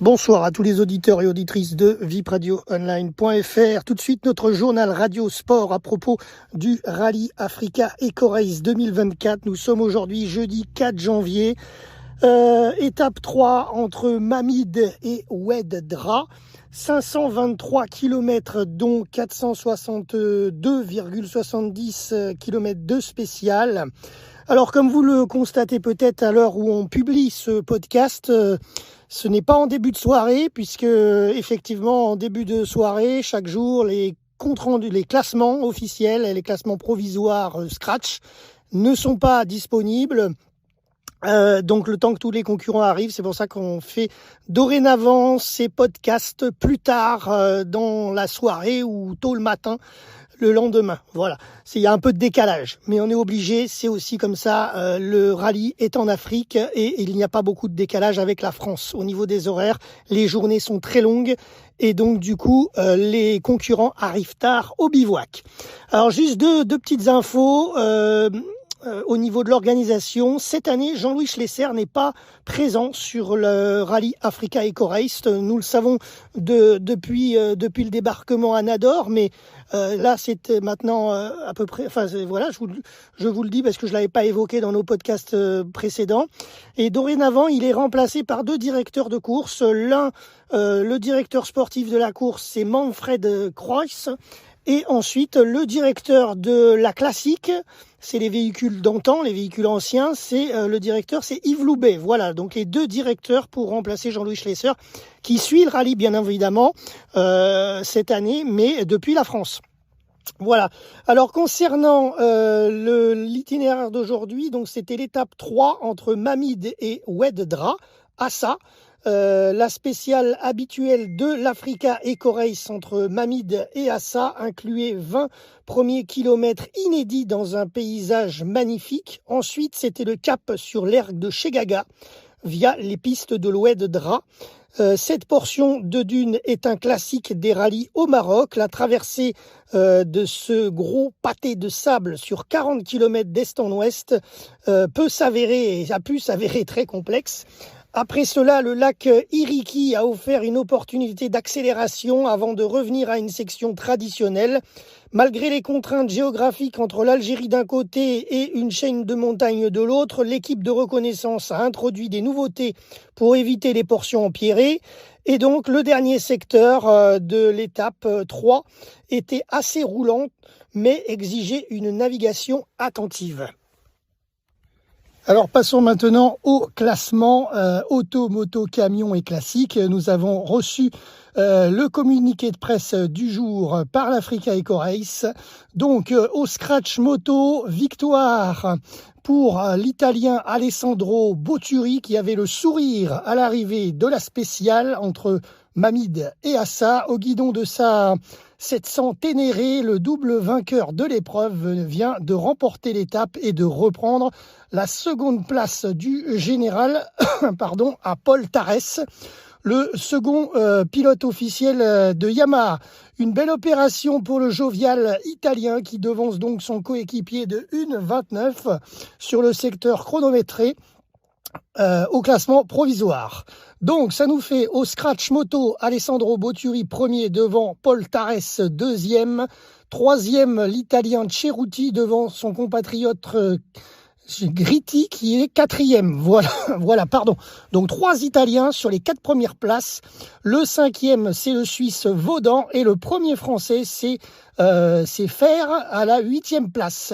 Bonsoir à tous les auditeurs et auditrices de vipradioonline.fr. Tout de suite, notre journal Radio Sport à propos du Rallye Africa Eco Race 2024. Nous sommes aujourd'hui jeudi 4 janvier. Étape 3 entre Mamid et Oued Dra. 523 km dont 462,70 km de spécial. Alors comme vous le constatez peut-être à l'heure où on publie ce podcast, ce n'est pas en début de soirée puisque effectivement en début de soirée, chaque jour, les comptes rendus, les classements officiels et les classements provisoires Scratch ne sont pas disponibles. Donc le temps que tous les concurrents arrivent, c'est pour ça qu'on fait dorénavant ces podcasts plus tard dans la soirée ou tôt le matin, le lendemain. Voilà, il y a un peu de décalage, mais on est obligé, c'est aussi comme ça, le rallye est en Afrique et il n'y a pas beaucoup de décalage avec la France. Au niveau des horaires, les journées sont très longues et donc du coup, les concurrents arrivent tard au bivouac. Alors juste deux petites infos. Au niveau de l'organisation, cette année, Jean-Louis Schlesser n'est pas présent sur le Rallye Africa Eco Race. Nous le savons depuis le débarquement à Nador, mais là, c'est maintenant à peu près... Enfin, voilà, je vous le dis parce que je l'avais pas évoqué dans nos podcasts précédents. Et dorénavant, il est remplacé par deux directeurs de course. L'un, le directeur sportif de la course, c'est Manfred Kreuss. Et ensuite, le directeur de la classique, c'est les véhicules d'antan, les véhicules anciens, le directeur, c'est Yves Loubet. Voilà, donc les deux directeurs pour remplacer Jean-Louis Schlesser, qui suit le rallye bien évidemment cette année, mais depuis la France. Voilà. Alors concernant l'itinéraire d'aujourd'hui, donc c'était l'étape 3 entre Mamid et Oued Dra, Assa. La spéciale habituelle de l'Africa Eco Race entre Mamid et Assa incluait 20 premiers kilomètres inédits dans un paysage magnifique. Ensuite, c'était le cap sur l'ergue de Chegaga via les pistes de l'Oued Dra. Cette portion de dune est un classique des rallyes au Maroc. La traversée de ce gros pâté de sable sur 40 km d'est en ouest a pu s'avérer très complexe. Après cela, le lac Iriki a offert une opportunité d'accélération avant de revenir à une section traditionnelle. Malgré les contraintes géographiques entre l'Algérie d'un côté et une chaîne de montagnes de l'autre, l'équipe de reconnaissance a introduit des nouveautés pour éviter les portions empierrées. Et donc, le dernier secteur de l'étape 3 était assez roulant, mais exigeait une navigation attentive. Alors passons maintenant au classement auto, moto, camion et classique. Nous avons reçu le communiqué de presse du jour par l'Africa Eco Race. Donc au scratch moto, victoire pour l'Italien Alessandro Botturi qui avait le sourire à l'arrivée de la spéciale entre Mamid et Assa. Au guidon de sa 700 Ténéré, le double vainqueur de l'épreuve vient de remporter l'étape et de reprendre la seconde place du général à Paul Tarès, le second pilote officiel de Yamaha. Une belle opération pour le jovial italien qui devance donc son coéquipier de 1,29 sur le secteur chronométré au classement provisoire. Donc ça nous fait au scratch moto Alessandro Botturi premier devant Paul Tarès deuxième, troisième l'Italien Ceruti devant son compatriote Gritti qui est quatrième. Voilà, pardon. Donc 3 Italiens sur les 4 premières places. Le cinquième, c'est le Suisse Vaudan et le premier Français, c'est Fer à la 8e place.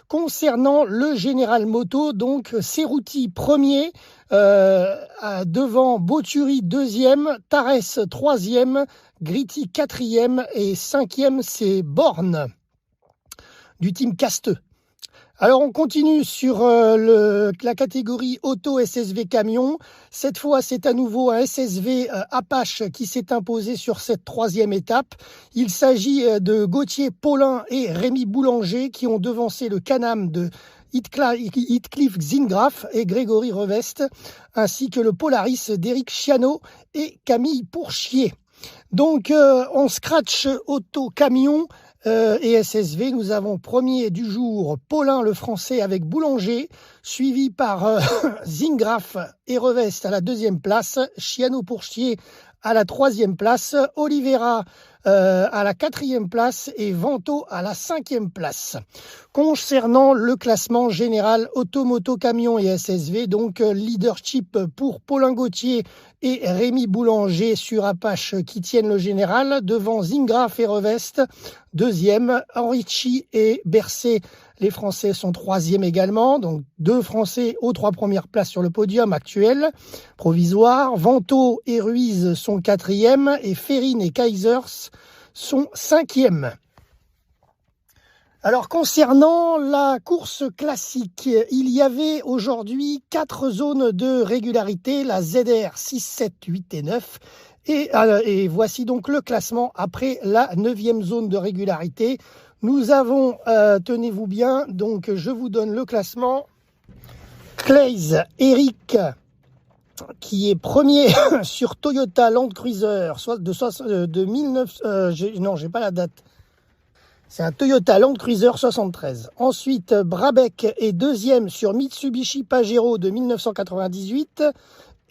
Concernant le général moto, donc Ceruti premier, devant Botturi deuxième, Tarès troisième, Gritti quatrième et cinquième, c'est Born du team Casteux. Alors on continue sur la catégorie auto SSV camion. Cette fois c'est à nouveau un SSV Apache qui s'est imposé sur cette 3e étape. Il s'agit de Gauthier Paulin et Rémi Boulanger qui ont devancé le Can-Am de Heathcliff Zingraf et Grégory Revest, ainsi que le Polaris d'Éric Chiano et Camille Pourchier. Donc en scratch auto camion, et SSV, nous avons premier du jour Paulin le Français avec Boulanger, suivi par Zingraf et Revest à la 2e place, Chiano Pourchier à la 3e place, Oliveira à la 4e place et Vento à la 5e place. Concernant le classement général Automoto Camion et SSV, donc leadership pour Paulin Gauthier et Rémi Boulanger sur Apache qui tiennent le général, devant Zingraf et Revest, 2e, Enrichi et Bercé. Les Français sont 3e également, donc 2 Français aux 3 premières places sur le podium actuel, provisoire. Vento et Ruiz sont 4e et Ferrine et Kaisers sont 5e. Alors concernant la course classique, il y avait aujourd'hui 4 zones de régularité, la ZR 6, 7, 8 et 9. Et voici donc le classement après la 9e zone de régularité. Nous avons, tenez-vous bien, donc je vous donne le classement. Clays, Eric, qui est premier sur Toyota Land Cruiser, de 19... non, j'ai pas la date. C'est un Toyota Land Cruiser 73. Ensuite, Brabec est 2e sur Mitsubishi Pajero de 1998.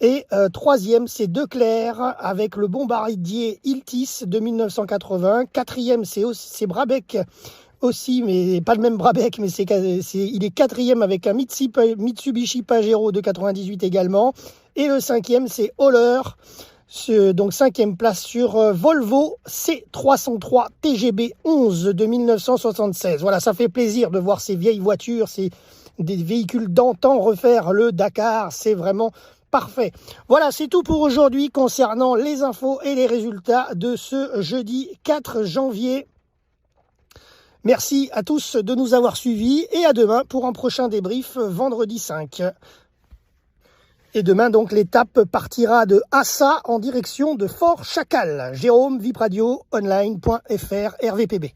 Et 3e, c'est Declerc avec le bombardier Iltis de 1980. 4e, c'est Brabec aussi, mais pas le même Brabec, mais il est 4e avec un Mitsubishi Pajero de 98 également. Et le 5e, c'est Holler, donc 5e place sur Volvo C303 TGB 11 de 1976. Voilà, ça fait plaisir de voir ces vieilles voitures, des véhicules d'antan refaire le Dakar, c'est vraiment parfait. Voilà, c'est tout pour aujourd'hui concernant les infos et les résultats de ce jeudi 4 janvier. Merci à tous de nous avoir suivis et à demain pour un prochain débrief vendredi 5. Et demain, donc, l'étape partira de Assa en direction de Fort Chacal. Jérôme, VIP Radio, online.fr, RVPB.